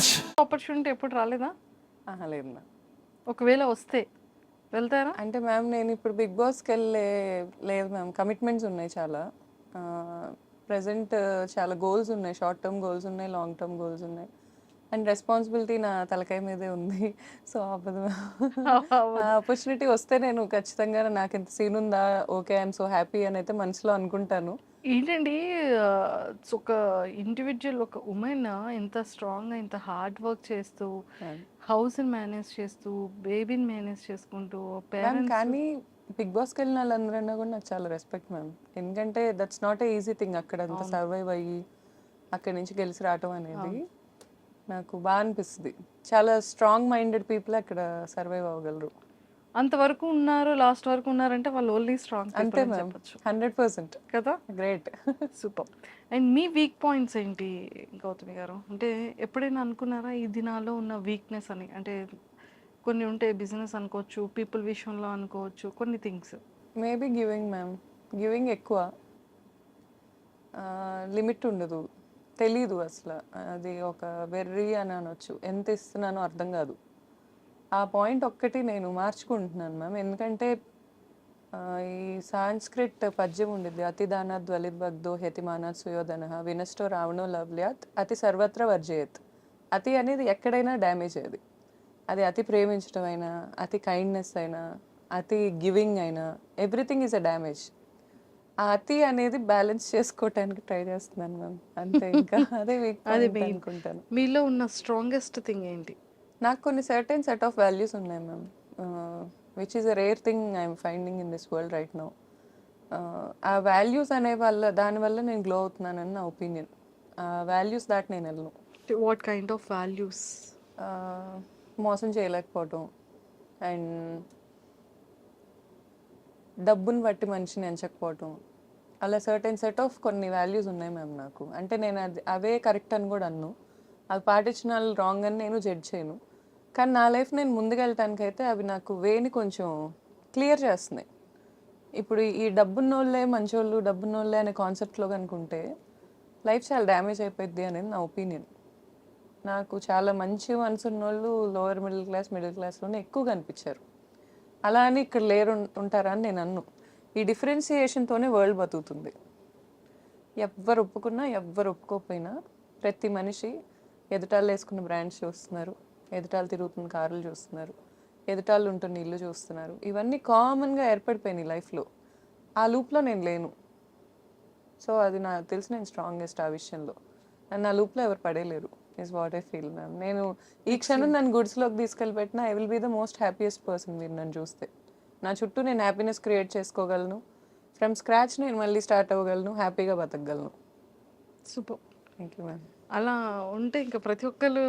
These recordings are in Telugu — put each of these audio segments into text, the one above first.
much. ఆపర్చునిటీ ఎప్పుడు రాలేదా? లేదు మ్యామ్. ఒకవేళ వస్తే వెళ్తారా? అంటే మ్యామ్ నేను ఇప్పుడు బిగ్ బాస్కి లేదు మ్యామ్, కమిట్మెంట్స్ ఉన్నాయి చాలా. ప్రజెంట్ చాలా గోల్స్ ఉన్నాయి, షార్ట్ టర్మ్ గోల్స్ ఉన్నాయి, లాంగ్ టర్మ్ గోల్స్ ఉన్నాయి. అండ్ రెస్పాన్సిబిలిటీ నా తలకాయ మీదే ఉంది. సో అవ్వదు ఆపర్చునిటీ వస్తే నేను ఖచ్చితంగా నాకు ఇంత సీన్ ఉందా, ఓకే ఐఎమ్ సో హ్యాపీ అని అయితే మనసులో అనుకుంటాను. ఏంటండి ఒక ఇండివిజువల్, ఒక ఉమెన్ ఎంత స్ట్రాంగ్గా, ఇంత హార్డ్ వర్క్ చేస్తూ, హౌస్ని మేనేజ్ చేస్తూ, బేబీని మేనేజ్ చేసుకుంటూ, మ్యామ్ పేరెంట్స్. కానీ బిగ్ బాస్కి వెళ్ళిన వాళ్ళందరన్నా కూడా నాకు చాలా రెస్పెక్ట్ మ్యామ్. ఎందుకంటే that's not a easy thing. అక్కడ అంత సర్వైవ్ అయ్యి అక్కడి నుంచి గెలిచి రావటం అనేది నాకు బాగా అనిపిస్తుంది. చాలా స్ట్రాంగ్ మైండెడ్ పీపుల్ అక్కడ సర్వైవ్ అవ్వగలరు. అంతవరకు ఉన్నారు, లాస్ట్ వరకు ఉన్నారంటే వాళ్ళు ఓన్లీ స్ట్రాంగ్ అంతే పీపుల్ అని మ్యామ్, చెప్పొచ్చు 100% కదా. Great. Super. And me weak points ఏంటి గౌతమి గారు? అంటే ఎప్పుడైనా అనుకున్నారా ఈ దినాల్లో ఉన్న వీక్నెస్ అని? అంటే కొన్ని ఉంటే బిజినెస్ అనుకోవచ్చు, పీపుల్ విషయంలో అనుకోవచ్చు, కొన్ని things. Maybe giving ma'am, giving ఎక్కువ, లిమిట్ ఉండదు, తెలీదు అసలు. అది ఒక వెర్రి అని అనొచ్చు. ఎంత ఇస్తున్నానో అర్థం కాదు. ఆ పాయింట్ ఒక్కటి నేను మార్చుకుంటున్నాను మ్యామ్. ఎందుకంటే ఈ సాంస్క్రిట్ పద్యం ఉండిద్ది, అతిదానాత్ ధ్వలిద్భగ్ధో హ్యతిమానాత్ సుయోధన వినష్టో రావణో లవ్ల్యాత్ అతి సర్వత్ర వర్జయత్. అతి అనేది ఎక్కడైనా డ్యామేజ్ అది. అది అతి ప్రేమించడం అయినా, అతి కైండ్నెస్ అయినా, అతి గివింగ్ అయినా, ఎవ్రీథింగ్ ఈజ్ అ డ్యామేజ్. ఆ అతి అనేది బ్యాలెన్స్ చేసుకోవటానికి ట్రై చేస్తున్నాను మ్యామ్. అంతే, ఇంకా అదే వీక్ పాయింట్ అనుకుంటాను. మీలో ఉన్న స్ట్రాంగెస్ట్ థింగ్ ఏంటి? నాకు కొన్ని సర్టెన్ సెట్ ఆఫ్ వాల్యూస్ ఉన్నాయి ma'am, which is a rare thing I'm finding in this world right now. ఆ వాల్యూస్ అనే దానివల్ల నేను గ్లో అవుతున్నానని నా ఒపీనియన్. ఆ వాల్యూస్ దాటి నేను వెళ్ళను. What kind of values? మోసం చేయలేకపోవటం, అండ్ డబ్బుని బట్టి మనిషిని ఎంచకపోవటం, అలా సర్టెన్ సెట్ ఆఫ్ కొన్ని వాల్యూస్ ఉన్నాయి మ్యామ్ నాకు. అంటే నేను అవే కరెక్ట్ అని కూడా అన్ను, అవి పాటించిన వాళ్ళు రాంగ్ అని నేను జడ్జ్ చేయను. కానీ నా లైఫ్ నేను ముందుకెళ్ళటానికైతే అవి నాకు వేని కొంచెం క్లియర్ చేస్తున్నాయి. ఇప్పుడు ఈ డబ్బున్నోళ్ళే మంచోళ్ళు, డబ్బున్నోళ్ళే అనే కాన్సెప్ట్లో కనుకుంటే లైఫ్ చాలా డ్యామేజ్ అయిపోద్ది అనేది నా ఒపీనియన్. నాకు చాలా మంచి మనసు ఉన్నోళ్ళు లోవర్ మిడిల్ క్లాస్లోనే ఎక్కువ కనిపించారు. అలా అని ఇక్కడ లేరు ఉంటారా అని నేను అన్ను. ఈ డిఫరెన్సియేషన్తోనే వరల్డ్ బతుకుతుంది. ఎవ్వరు ఒప్పుకున్నా ఎవ్వరు ఒప్పుకోకపోయినా ప్రతి మనిషి ఎదుటాళ్ళు వేసుకున్న బ్రాండ్స్ చూస్తున్నారు, ఎదుటాళ్ళు తిరుగుతున్న కార్లు చూస్తున్నారు, ఎదుటాళ్ళు ఉంటున్న ఇల్లు చూస్తున్నారు. ఇవన్నీ కామన్గా ఏర్పడిపోయినాయి లైఫ్లో. ఆ లూప్లో నేను లేను. సో అది నాకు తెలిసి నేను స్ట్రాంగెస్ట్ ఆ విషయంలో. నన్ను ఆ లూప్లో ఎవరు పడేయలేరు is what I feel ma'am. నేను ఈ క్షణం నన్ను గుడ్స్లోకి తీసుకెళ్ళి పెట్టినా I will be the most happiest person. మీరు నన్ను చూస్తే నా చుట్టూ నేను హ్యాపీనెస్ క్రియేట్ చేసుకోగలను. ఫ్రమ్ స్క్రాచ్ నేను మళ్ళీ స్టార్ట్ అవ్వగలను, హ్యాపీగా బతకగలను. సూపర్. Thank you ma'am. అలా ఉంటే ఇంకా ప్రతి ఒక్కరు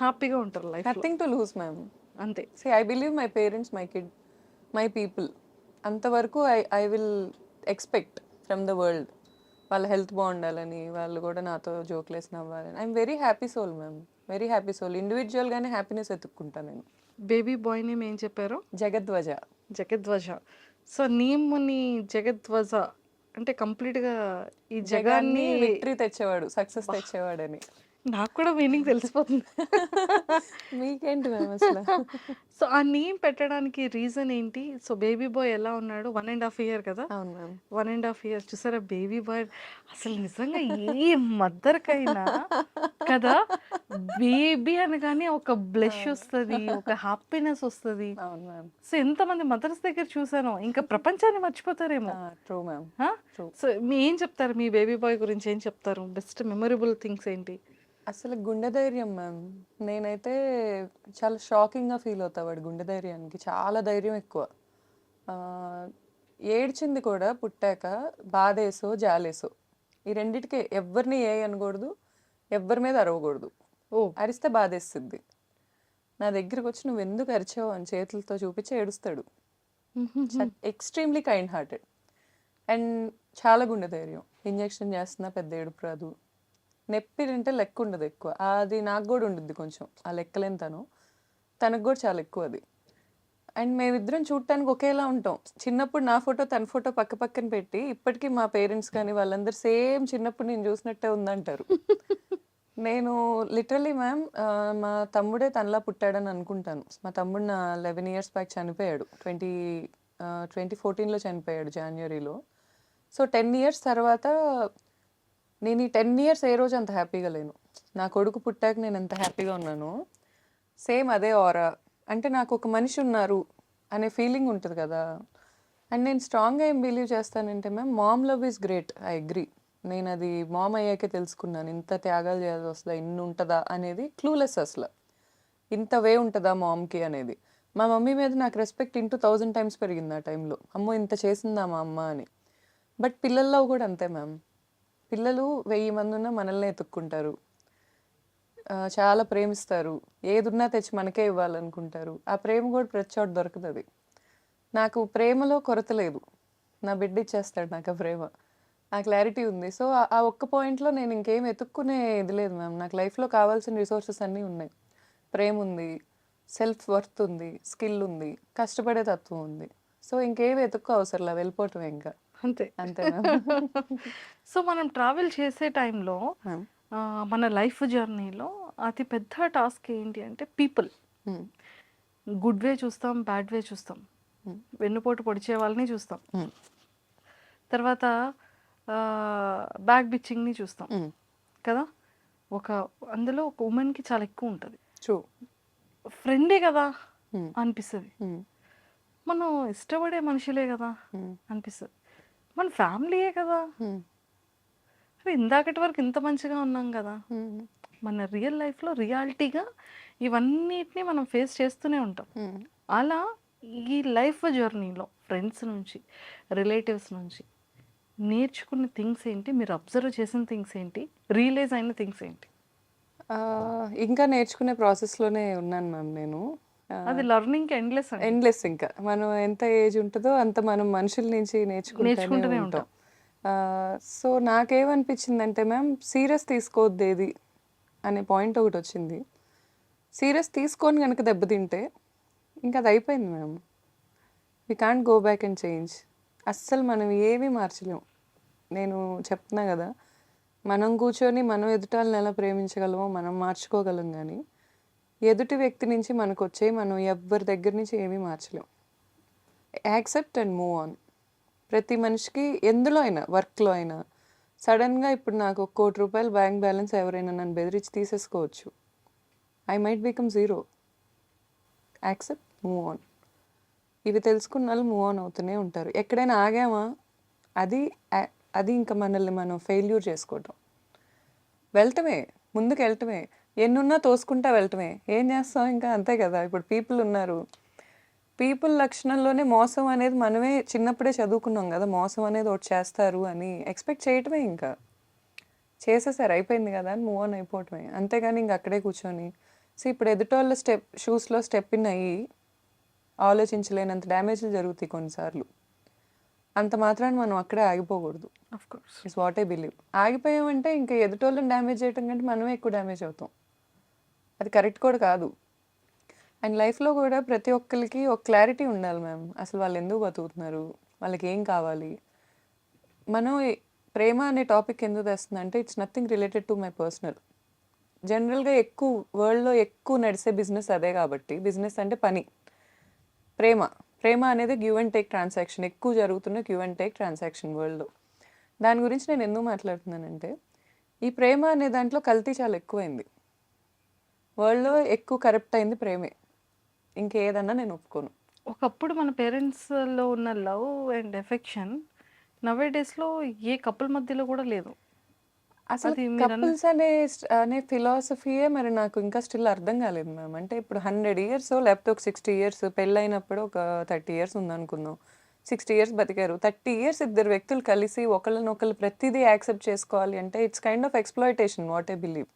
హ్యాపీగా ఉంటారు life. Nothing to lose ma'am. అంతే. See I believe my parents, my kid, my people. అంతవరకు I will expect from the world. వాళ్ళ హెల్త్ బాగుండాలని, వాళ్ళు కూడా నాతో జోక్లేసి నవ్వాలని. I'm very happy soul ma'am, very happy soul. ఇండివిజువల్గానే హ్యాపీనెస్ ఎత్తుక్కుంటాను నేను. బేబీ బాయ్ నేమ్ ఏం చెప్పారు? జగద్వజ. జగద్వజ. సో నేమ్ని జగద్వజ అంటే కంప్లీట్గా ఈ జగాన్ని విక్టరీ తెచ్చేవాడు, సక్సెస్ తెచ్చేవాడని. నాకు కూడా మీనింగ్ తెలిసిపోతుంది. మీకేంటి మ్యామ్ అసలు? సో ఆ నేమ్ పెట్టడానికి రీజన్ ఏంటి? సో బేబీ బాయ్ ఎలా ఉన్నాడు? 1.5 year కదా? అవును మ్యామ్. 1.5 year చూసారా బేబీ బాయ్. అసలు నిజంగా ఏ మదర్కైనా కదా బేబీ అనగానే ఒక బ్లెష్ వస్తుంది, ఒక హ్యాపీనెస్ వస్తుంది. అవును మ్యామ్. సో ఎంతమంది మదర్స్ దగ్గర చూసానో ఇంకా ప్రపంచాన్ని మర్చిపోతారేమో. True ma'am. సో మీ ఏం చెప్తారు మీ బేబీ బాయ్ గురించి? ఏం చెప్తారు? బెస్ట్ మెమొరబుల్ థింగ్స్ ఏంటి? అసలు గుండె ధైర్యం మ్యామ్. నేనైతే చాలా షాకింగ్గా ఫీల్ అవుతా వాడి గుండె ధైర్యానికి. చాలా ధైర్యం ఎక్కువ. ఏడ్చింది కూడా పుట్టాక బాధేసో జాలేసో, ఈ రెండిటికి ఎవరిని అనకూడదు, ఎవరి మీద అరవకూడదు. అరిస్తే బాధేస్తుంది. నా దగ్గరకు వచ్చి నువ్వు ఎందుకు అరిచావు అని చేతులతో చూపించి ఏడుస్తాడు. ఎక్స్ట్రీమ్లీ కైండ్ హార్టెడ్ అండ్ చాలా గుండె ధైర్యం. ఇంజెక్షన్ చేస్తున్నా పెద్ద ఏడుపు రాదు. నొప్పి తింటే లెక్క ఉండదు ఎక్కువ. అది నాకు కూడా ఉండుద్ది కొంచెం, ఆ లెక్కలేని తనకు కూడా చాలా ఎక్కువ అది. అండ్ మేమిద్దరం చూడటానికి ఒకేలా ఉంటాం. చిన్నప్పుడు నా ఫోటో తన ఫోటో పక్క పక్కన పెట్టి ఇప్పటికీ మా పేరెంట్స్ కానీ వాళ్ళందరూ సేమ్ చిన్నప్పుడు నేను చూసినట్టే ఉందంటారు. నేను లిటరల్లీ మ్యామ్ మా తమ్ముడే తనలా పుట్టాడని అనుకుంటాను. మా తమ్ముడు నా 11 ఇయర్స్ బ్యాక్ చనిపోయాడు. 2014లో చనిపోయాడు జాన్యువరిలో. సో 10 ఇయర్స్ తర్వాత నేను ఈ 10 ఇయర్స్ ఏ రోజు అంత హ్యాపీగా లేను. నా కొడుకు పుట్టాక నేను ఎంత హ్యాపీగా ఉన్నానో సేమ్ అదే ఆరా. అంటే నాకు ఒక మనిషి ఉన్నారు అనే ఫీలింగ్ ఉంటుంది కదా. అండ్ నేను స్ట్రాంగ్గా ఏం బిలీవ్ చేస్తానంటే ma'am mom love is great, I agree. నేను అది మామ్ అయ్యాకే తెలుసుకున్నాను. ఇంత త్యాగాలు చేయాల్సి అసలు ఇన్ని ఉంటుందా అనేది క్లూలెస్ అసలు. ఇంత వే ఉంటుందా మామ్కి అనేది. మా మమ్మీ మీద నాకు రెస్పెక్ట్ 1000 టైమ్స్ పెరిగింది ఆ టైంలో. అమ్మో ఇంత చేసిందా మా అమ్మ అని. బట్ పిల్లల్లో కూడా అంతే మ్యామ్. పిల్లలు 1000 మంది ఉన్నా మనల్ని ఎత్తుక్కుంటారు, చాలా ప్రేమిస్తారు, ఏదున్నా తెచ్చి మనకే ఇవ్వాలనుకుంటారు. ఆ ప్రేమ కూడా ప్రతి చోట దొరుకుతుంది. నాకు ప్రేమలో కొరత లేదు. నా బిడ్డ ఇచ్చేస్తాడు నాకు ఆ ప్రేమ. ఆ క్లారిటీ ఉంది. సో ఆ ఒక్క పాయింట్లో నేను ఇంకేం ఎతుక్కునే ఇది లేదు మ్యామ్. నాకు లైఫ్లో కావాల్సిన రిసోర్సెస్ అన్నీ ఉన్నాయి. ప్రేమ ఉంది, సెల్ఫ్ వర్త్ ఉంది, స్కిల్ ఉంది, కష్టపడే తత్వం ఉంది. సో ఇంకేం ఎతుక్కో అవసరంలా, వెళ్ళిపోవటమే ఇంకా. అంతే. అంతే మ్యామ్. సో మనం ట్రావెల్ చేసే టైంలో మ్యామ్. మన లైఫ్ జర్నీలో అతి పెద్ద టాస్క్ ఏంటి అంటే పీపుల్. గుడ్ వే చూస్తాం, బ్యాడ్ వే చూస్తాం, వెన్నుపోటు పొడిచే వాళ్ళని చూస్తాం, తర్వాత బ్యాక్ బిచ్చింగ్ని చూస్తాం కదా. ఒక అందులో ఒక ఉమెన్కి చాలా ఎక్కువ ఉంటుంది. ట్రూ. ఫ్రెండే కదా అనిపిస్తుంది, మనం ఇష్టపడే మనుషులే కదా అనిపిస్తుంది, మన ఫ్యామిలీయే కదా, అరే ఇందాకటి వరకు ఇంత మంచిగా ఉన్నాం కదా. మన రియల్ లైఫ్లో రియాలిటీగా ఇవన్నిటిని మనం ఫేస్ చేస్తూనే ఉంటాం. అలా ఈ లైఫ్ జర్నీలో ఫ్రెండ్స్ నుంచి, రిలేటివ్స్ నుంచి నేర్చుకున్న థింగ్స్ ఏంటి, మీరు అబ్జర్వ్ చేసిన థింగ్స్ ఏంటి, రియలైజ్ అయిన థింగ్స్ ఏంటి? ఇంకా నేర్చుకునే ప్రాసెస్లోనే ఉన్నాను మ్యామ్ నేను. అది లర్నింగ్ ఎండ్లెస్ అండి. ఎండ్లెస్. ఇంకా మనం ఎంత ఏజ్ ఉంటుందో అంత మనం మనుషుల నుంచి నేర్చుకుంటూనే ఉంటాం. సో నాకేమనిపించిందంటే మ్యామ్, సీరియస్ తీసుకోవద్దు ఏది అనే పాయింట్ ఒకటి వచ్చింది. సీరియస్ తీసుకొని కనుక దెబ్బతింటే ఇంకా అది అయిపోయింది ma'am. We can't go back and change. అస్సలు మనం ఏమీ మార్చలేం. నేను చెప్తున్నా కదా, మనం కూర్చొని మనం ఎదుటాలను ఎలా ప్రేమించగలమో మనం మార్చుకోగలం, కానీ ఎదుటి వ్యక్తి నుంచి మనకు వచ్చే మనం ఎవ్వరి దగ్గర నుంచి ఏమీ మార్చలేం. Accept and move on. ప్రతి మనిషికి ఎందులో అయినా, వర్క్లో అయినా సడన్గా ఇప్పుడు నాకు ₹1,00,00,000 బ్యాంక్ బ్యాలెన్స్ ఎవరైనా నన్ను బెదిరించి తీసేసుకోవచ్చు. I might become zero. Accept, move on. ఇవి తెలుసుకున్న వాళ్ళు మూవ్ ఆన్ అవుతూనే ఉంటారు. ఎక్కడైనా ఆగామా అది ఇంకా మనల్ని మనం ఫెయిల్యూర్ చేసుకోవటం. వెళ్ళటమే, ముందుకు వెళ్ళటమే, ఎన్నున్నా తోసుకుంటా వెళ్ళటమే. ఏం చేస్తాం ఇంకా, అంతే కదా. ఇప్పుడు పీపుల్ ఉన్నారు, పీపుల్ లక్షణంలోనే మోసం అనేది మనమే చిన్నప్పుడే చదువుకున్నాం కదా. మోసం అనేది ఒకటి చేస్తారు అని ఎక్స్పెక్ట్ చేయటమే. ఇంకా చేసేసారు, అయిపోయింది కదా అని మూవ్ ఆన్ అయిపోవటమే. అంతేగాని ఇంక అక్కడే కూర్చొని ఇప్పుడు ఎదుటోళ్ళ షూస్లో స్టెప్ ఇన్ అయ్యి ఆలోచించలేనంత డ్యామేజ్లు జరుగుతాయి కొన్నిసార్లు. అంత మాత్రాన్ని మనం అక్కడే ఆగిపోకూడదు. Of course, it's what I believe. ఆగిపోయామంటే ఇంకా ఎదుటోళ్ళని డ్యామేజ్ చేయటం కంటే మనమే ఎక్కువ డ్యామేజ్ అవుతాం. అది కరెక్ట్ కూడా కాదు. అండ్ లైఫ్లో కూడా ప్రతి ఒక్కరికి ఒక క్లారిటీ ఉండాలి మ్యామ్. అసలు వాళ్ళు ఎందుకు బతుకుతున్నారు, వాళ్ళకి ఏం కావాలి. మనం ప్రేమ అనే టాపిక్ ఎందుకు తెస్తుందంటే it's nothing related to my personal. జనరల్గా ఎక్కువ వరల్డ్లో ఎక్కువ నడిచే బిజినెస్ అదే కాబట్టి. బిజినెస్ అంటే పని. ప్రేమ అనేది గివ్ అండ్ టేక్ ట్రాన్సాక్షన్. ఎక్కువ జరుగుతున్న గివ్ అండ్ టేక్ ట్రాన్సాక్షన్ వరల్డ్లో. దాని గురించి నేను ఎందుకు మాట్లాడుతున్నానంటే, ఈ ప్రేమ అనే దాంట్లో కల్తీ చాలా ఎక్కువైంది. వరల్డ్లో ఎక్కువ కరప్ట్ అయింది ప్రేమే. ఇంకేదన్నా నేను ఒప్పుకోను. ఒకప్పుడు మన పేరెంట్స్లో ఉన్న లవ్ అండ్ ఎఫెక్షన్ నవే డేస్లో ఏ కపుల్ మధ్యలో కూడా లేదు. అసలు అది కపుల్స్ అనే ఫిలాసఫీయే మరి నాకు ఇంకా స్టిల్ అర్థం కాలేదు మ్యామ్. అంటే ఇప్పుడు 100 ఇయర్స్ లేకపోతే ఒక 60 ఇయర్స్, పెళ్ళైనప్పుడు ఒక 30 ఇయర్స్ ఉందనుకుందాం. 60 ఇయర్స్ బతికారు. 30 ఇయర్స్ ఇద్దరు వ్యక్తులు కలిసి ఒకళ్ళనొకళ్ళు ప్రతిదీ యాక్సెప్ట్ చేసుకోవాలి అంటే it's kind of exploitation, what I believe.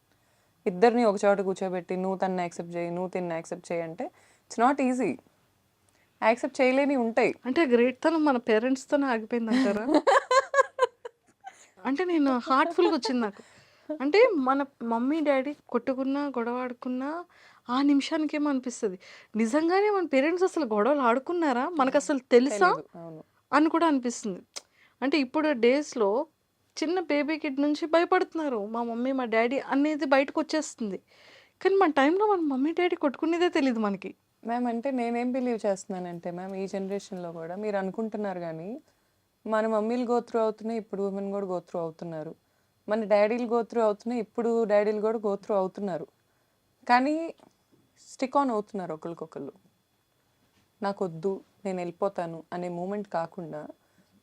ఇద్దరిని ఒక చోట కూర్చోబెట్టి నువ్వు తనని యాక్సెప్ట్ చేయి, నువ్వు తిన్ని యాక్సెప్ట్ చేయి అంటే ఇట్స్ నాట్ ఈజీ. యాక్సెప్ట్ చేయలేనివి ఉంటాయి. అంటే గ్రేట్ తనం మన పేరెంట్స్తోనే ఆగిపోయింది అంటారా? అంటే నేను హార్ట్ఫుల్గా వచ్చింది నాకు. అంటే మన మమ్మీ డాడీ కొట్టుకున్నా, గొడవ ఆడుకున్నా ఆ నిమిషానికి ఏమో అనిపిస్తుంది, నిజంగానే మన పేరెంట్స్ అసలు గొడవలు ఆడుకున్నారా, మనకు అసలు తెలుసా తెలీదు. అవును. అని కూడా అనిపిస్తుంది. అంటే ఇప్పుడు డేస్లో చిన్న బేబీ కిడ్ నుంచి భయపడుతున్నారు. మా మమ్మీ, మా డ్యాడీ అనేది బయటకొచ్చేస్తుంది. కానీ మన టైంలో మన మమ్మీ, డ్యాడీ కొట్టుకునేదే తెలీదు మనకి. మ్యామ్ అంటే నేనేం బిలీవ్ చేస్తున్నానంటే మ్యామ్ ఈ జనరేషన్‌లో గూడా మీరు అనుకుంటున్నారు గానీ, మన మమ్మీలు గో త్రూ అవుతున్నాయి. ఇప్పుడు ఉమెన్ గూడా గో త్రూ అవుతున్నారు. మన డ్యాడీలు గో త్రూ అవుతున్నాయి. ఇప్పుడు డ్యాడీలు గూడా గో త్రూ అవుతున్నారు. కానీ స్టిక్ ఆన్ అవుతున్నారు ఒకళ్ళకొకళ్ళు. నాకొద్దు, నేనెళ్ళిపోతాను అనే మూమెంట్ కాకుండా,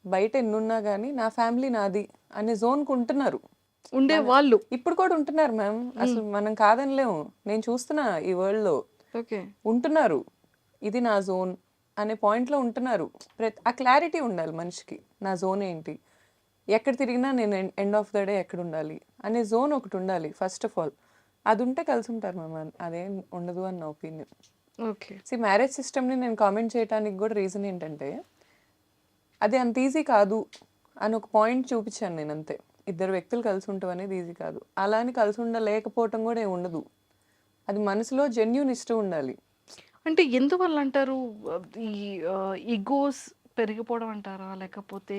బయట ఎన్నున్నా గానీ నా ఫ్యామిలీ నాది అనే జోన్‌కి ఉంటున్నారు. ఉండేవాళ్ళు. ఇప్పుడు కూడా ఉంటున్నారు మ్యామ్. అసలు మనం కాదనలేము. నేను చూస్తున్నా ఈ వరల్డ్‌లో. ఓకే. ఉంటున్నారు. ఇది నా జోన్ అనే పాయింట్‌లో ఉంటున్నారు. ఆ క్లారిటీ ఉండాలి మనిషికి. నా జోన్ ఏంటి? ఎక్కడ తిరిగినా నేను ఎండ్ ఆఫ్ ద డే ఎక్కడుండాలి అనే జోన్ ఒకటి ఉండాలి ఫస్ట్ ఆఫ్ ఆల్. అదుంటే కలిసుంటారు మ్యామ్. అదేం ఉండదు అని నా ఒపీనియన్. ఓకే. మ్యారేజ్ సిస్టమ్‌ని నేను కామెంట్ చేయటానికి కూడా రీజన్ ఏంటంటే, అది అంత ఈజీ కాదు అని ఒక పాయింట్ చూపించాను నేనంతే. ఇద్దరు వ్యక్తులు కలిసి ఉండటం అనేది ఈజీ కాదు. అలా అని కలిసి ఉండలేకపోవటం కూడా ఏమి ఉండదు. అది మనసులో జెన్యూన్ ఇష్టం ఉండాలి. అంటే ఎందువల్ల అంటారు? ఈ ఇగోస్ పెరిగిపోవడం అంటారా? లేకపోతే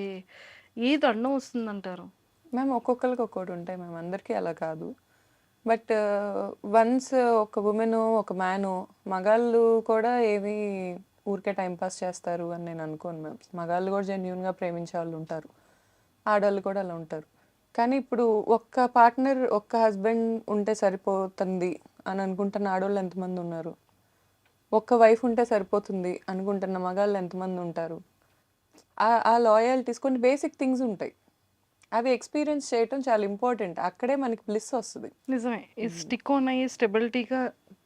ఏది అడ్డం వస్తుందంటారు? మ్యామ్ ఒక్కొక్కళ్ళకి ఒక్కోటి ఉంటాయి మ్యామ్. అందరికీ అలా కాదు. బట్ వన్స్ ఒక వుమెనో, ఒక మ్యానో మగాళ్ళు కూడా ఏమి ఊరికే టైం పాస్ చేస్తారు అని నేను అనుకోను మ్యామ్. మగాళ్ళు కూడా జెన్యూన్‌గా ప్రేమించే వాళ్ళు ఉంటారు. ఆడోళ్ళు కూడా అలా ఉంటారు. కానీ ఇప్పుడు ఒక్క పార్ట్నర్, ఒక్క హస్బెండ్ ఉంటే సరిపోతుంది అని అనుకుంటున్న ఆడోళ్ళు ఎంతమంది ఉన్నారు? ఒక్క వైఫ్ ఉంటే సరిపోతుంది అనుకుంటున్న మగాళ్ళు ఎంతమంది ఉంటారు? ఆ లాయల్టీస్ కొన్ని బేసిక్ థింగ్స్ ఉంటాయి. అవి ఎక్స్‌పీరియన్స్ చేయటం చాలా ఇంపార్టెంట్. అక్కడే మనకి బ్లిస్ వస్తది. నిజమే. ఈ స్టిక్ ఆన్ అయ్యి స్టెబిలిటీగా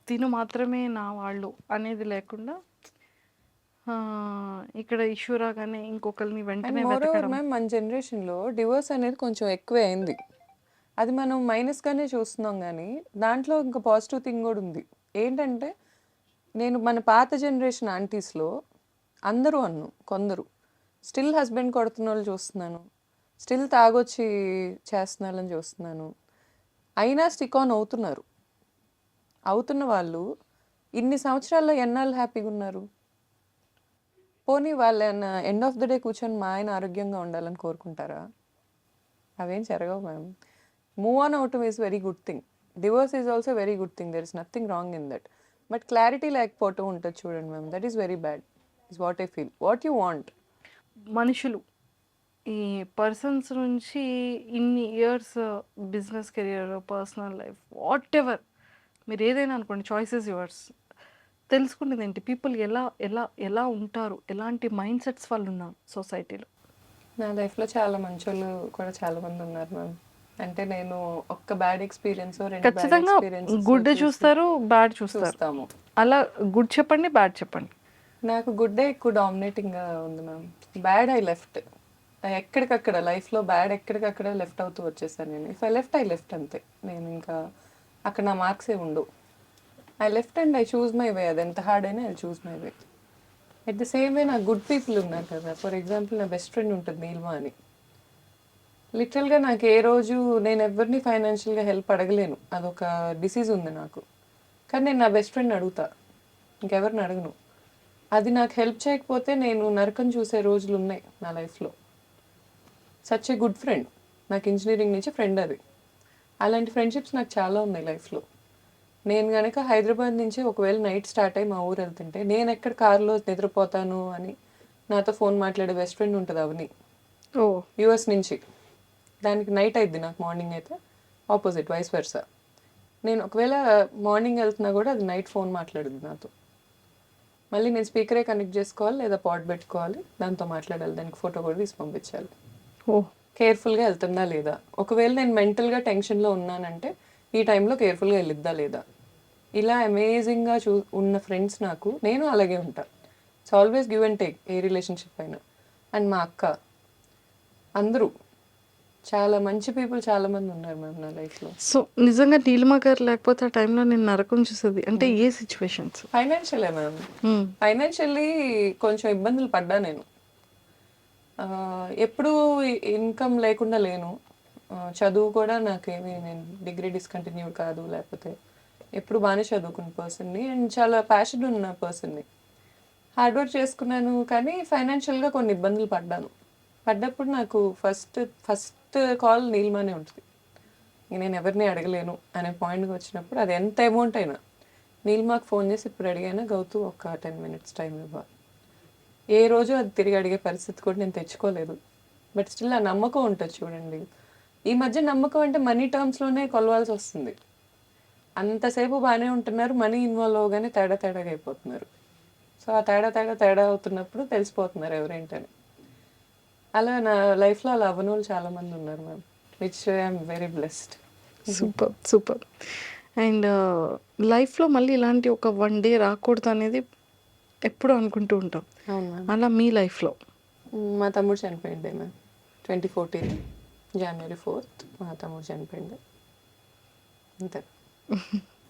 తిను మాత్రమే నా వాళ్ళు అనేది లేకుండా ఇక్కడ ఇష్యూ రాగానే ఇంకొకరిని అండ్ వెంటనే మోరోవర్ వెతకడం. మ్యామ్ మన జనరేషన్‌లో డివోర్స్ అనేది కొంచెం ఎక్కువే అయింది. అది మనం మైనస్‌గానే చూస్తున్నాం గానీ, దాంట్లో ఇంకా పాజిటివ్ థింగ్ గూడా ఉంది. ఏంటంటే, నేను మన పాత జనరేషన్ ఆంటీస్‌లో అందరూ అనను, కొందరు స్టిల్ హస్బెండ్ కొడుతున్నోళ్ళు చూస్తున్నాను. స్టిల్ తాగొచ్చి చేస్తున్నాళ్ళని చూస్తున్నాను. అయినా స్టిక్ ఆన్ అవుతున్నారు. అవుతున్న వాళ్ళు ఇన్ని సంవత్సరాల్లో ఎన్నాళ్ళు హ్యాపీగున్నారు? పోనీ వాళ్ళేమన్నా ఎండ్ ఆఫ్ ద డే కూర్చొని మా ఆయన ఆరోగ్యంగా ఉండాలని కోరుకుంటారా? అవేం జరగవు మ్యామ్. మూవ్ ఆన్ అవ్వటం is very good thing. Divorce is also very good thing. There is nothing wrong in that. But clarity లేకపోవటం ఉంటుంది చూడండి ma'am. That is very bad. Is what I feel. What you want? మనుషులు ఈ పర్సన్స్ నుంచి ఇన్ని years business career, personal life, what ever మీరు ఏదైనా అనుకోండి, చాయిసెస్ యువర్స్. తెలుసుకునేది ఏంటి? పీపుల్ ఎలా ఎలా ఎలా ఉంటారు? ఎలాంటి మైండ్ సెట్స్ వాళ్ళు ఉన్నారు సొసైటీలో? నా లైఫ్‌లో చాలా మంచోళ్ళు కూడా చాలా మంది ఉన్నారు మ్యామ్. అంటే నేను ఒక్క బ్యాడ్ ఎక్స్‌పీరియన్స్, 2 బ్యాడ్ ఖచ్చితంగా ఎక్స్‌పీరియన్సెస్ గుడ్ చూసి చూస్తారు, బ్యాడ్ చూస్తారు. చూస్తాము. అలా గుడ్ చెప్పండి, బ్యాడ్ చెప్పండి. నాకు గుడ్డే ఎక్కువ డామినేటింగ్‌గా ఉంది మ్యామ్. Bad I left. ఎక్కడికక్కడ లైఫ్‌లో బ్యాడ్ ఎక్కడికక్కడ లెఫ్ట్ అవుతూ వచ్చేసాను నేను. If I left, I left అంతే. నేను ఇంకా అక్కడ నా మార్క్సే ఉండవు. I left and I choose my way. అది ఎంత హార్డ్ అయినా I choose my way. At the same way నాకు గుడ్ పీపుల్ ఉన్నారు కదా. ఫర్ ఎగ్జాంపుల్ నా బెస్ట్ ఫ్రెండ్ ఉంటుంది నీలిమా అని. లిటరల్‌గా నాకు ఏ రోజు నేను ఎవరిని ఫైనాన్షియల్‌గా హెల్ప్ అడగలేను. అదొక డిసీజ్ ఉంది నాకు. కానీ నేను నా బెస్ట్ ఫ్రెండ్‌ని అడుగుతా. ఇంకెవరిని అడగను. అది నాకు హెల్ప్ చేయకపోతే నేను నరకం చూసే రోజులు ఉన్నాయి నా లైఫ్‌లో. Such a good friend. నాకు ఇంజినీరింగ్ నుంచి ఫ్రెండ్ అది. అలాంటి ఫ్రెండ్షిప్స్ నాకు చాలా ఉన్నాయి లైఫ్‌లో. నేను గనక హైదరాబాద్ నుంచి ఒకవేళ నైట్ స్టార్ట్ అయ్యి మా ఊరు వెళ్తుంటే నేను ఎక్కడ కార్‌లో నిద్రపోతాను అని నాతో ఫోన్ మాట్లాడే బెస్ట్ ఫ్రెండ్ ఉంటుంది అవని. ఓ యూఎస్ నుంచి. దానికి నైట్ అయిద్ది నాకు మార్నింగ్ అయితే. Opposite vice versa. నేను ఒకవేళ మార్నింగ్ వెళ్తున్నా కూడా అది నైట్ ఫోన్ మాట్లాడుద్ది నాతో. మళ్ళీ నేను స్పీకరే కనెక్ట్ చేసుకోవాలి లేదా పాడ్ పెట్టుకోవాలి. దాంతో మాట్లాడాలి. దానికి ఫోటో కూడా తీసి పంపించాలి. ఓ కేర్ఫుల్గా వెళ్తుందా లేదా? ఒకవేళ నేను మెంటల్గా టెన్షన్లో ఉన్నానంటే ఈ టైంలో కేర్ఫుల్గా వెళ్ళిద్దా లేదా? ఇలా అమేజింగ్గా ఉన్న ఫ్రెండ్స్ నాకు. నేను అలాగే ఉంటా. It's always give and take a relationship అయినా. అండ్ మా అక్క అందరూ చాలా మంచి పీపుల్ చాలామంది ఉన్నారు మ్యామ్ నా లైఫ్లో. సో నిజంగా నీలిమ గారు లేకపోతే ఆ టైంలో నేను నరకం చూసేది అంటే ఏ సిచ్యువేషన్స్? ఫైనాన్షియలే మ్యామ్. ఫైనాన్షియల్లీ కొంచెం ఇబ్బందులు పడ్డా నేను. ఎప్పుడూ ఇన్కమ్ లేకుండా లేను. చదువు కూడా నాకేమి నేను డిగ్రీ డిస్కంటిన్యూడ్ కాదు. లేకపోతే ఎప్పుడు బాగానే చదువుకున్న పర్సన్ని అండ్ చాలా ప్యాషన్ ఉన్న పర్సన్ని. హార్డ్ వర్క్ చేసుకున్నాను కానీ ఫైనాన్షియల్గా కొన్ని ఇబ్బందులు పడ్డాను. పడ్డప్పుడు నాకు ఫస్ట్ ఫస్ట్ కాల్ నీలిమానే ఉంటుంది. నేను ఎవరిని అడగలేను అనే పాయింట్కి వచ్చినప్పుడు అది ఎంత అమౌంట్ అయినా నీలిమాకు ఫోన్ చేసి ఇప్పుడు అడిగానా గౌతు ఒక 10 minutes టైం ఇవ్వాలి. ఏ రోజు అది తిరిగి అడిగే పరిస్థితి కూడా నేను తెచ్చుకోలేదు. బట్ స్టిల్ ఆ నమ్మకం ఉంటుంది చూడండి. ఈ మధ్య నమ్మకం అంటే మనీ టర్మ్స్లోనే కొలవాల్సి వస్తుంది. అంతసేపు బాగానే ఉంటున్నారు, మనీ ఇన్వాల్వ్ అవగానే తేడాగా అయిపోతున్నారు. సో ఆ తేడా అవుతున్నప్పుడు తెలిసిపోతున్నారు ఎవరేంటని. అలా నా లైఫ్లో అలా అవ్వని వాళ్ళు చాలామంది ఉన్నారు ma'am, which I'm very blessed. Super. And లైఫ్లో మళ్ళీ ఇలాంటి ఒక 1 day రాకూడదు అనేది ఎప్పుడు అనుకుంటూ ఉంటాం. అవును మ్యామ్. అలా మీ లైఫ్లో మా తమ్ముడు చనిపోయిండే మ్యామ్ 2014 January 4th మా తమ్ముడు చనిపోయింది అంతే.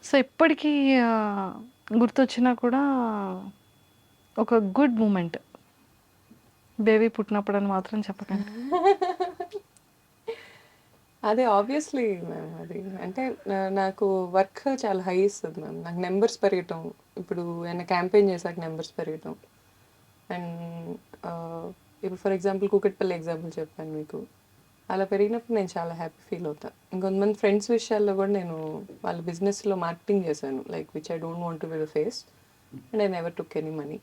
సో ఎప్పటికీ గుర్తొచ్చినా కూడా ఒక గుడ్ మూమెంట్ బేబీ పుట్టినప్పుడు అని మాత్రం చెప్పకండి. అదే ఆబ్వియస్లీ మ్యామ్. అది అంటే నాకు వర్క్ చాలా హై ఇస్తుంది మ్యామ్. నాకు నెంబర్స్ పెరగటం, ఇప్పుడు ఏమైనా క్యాంపెయిన్ చేశాక నెంబర్స్ పెరగటం. అండ్ ఇప్పుడు ఫర్ ఎగ్జాంపుల్ కూకట్పల్లి ఎగ్జాంపుల్ చెప్పాను మీకు, అలా పెరిగినప్పుడు నేను చాలా హ్యాపీ ఫీల్ అవుతాను. ఇంకొంతమంది ఫ్రెండ్స్ విషయాల్లో కూడా నేను వాళ్ళ బిజినెస్లో మార్కెటింగ్ చేశాను, like which I don't want to be the face and I never took any money.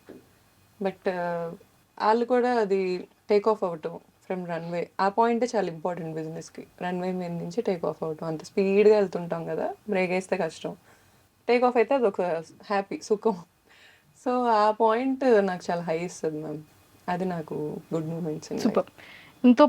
But వాళ్ళు కూడా అది టేక్ ఆఫ్ అవ్వటం ఫ్రమ్ రన్వే, ఆ పాయింటే చాలా ఇంపార్టెంట్ బిజినెస్కి. రన్వే మీద నుంచి టేక్ ఆఫ్ అవ్వటం, అంత స్పీడ్గా వెళ్తుంటాం కదా, బ్రేక్ వేస్తే కష్టం, టేక్ ఆఫ్ అయితే అదొక హ్యాపీ సుఖం. సో ఆ పాయింట్ నాకు చాలా హై ఇస్తుంది మ్యామ్. అది నాకు గుడ్ మూమెంట్స్. సూపర్. ఎంతో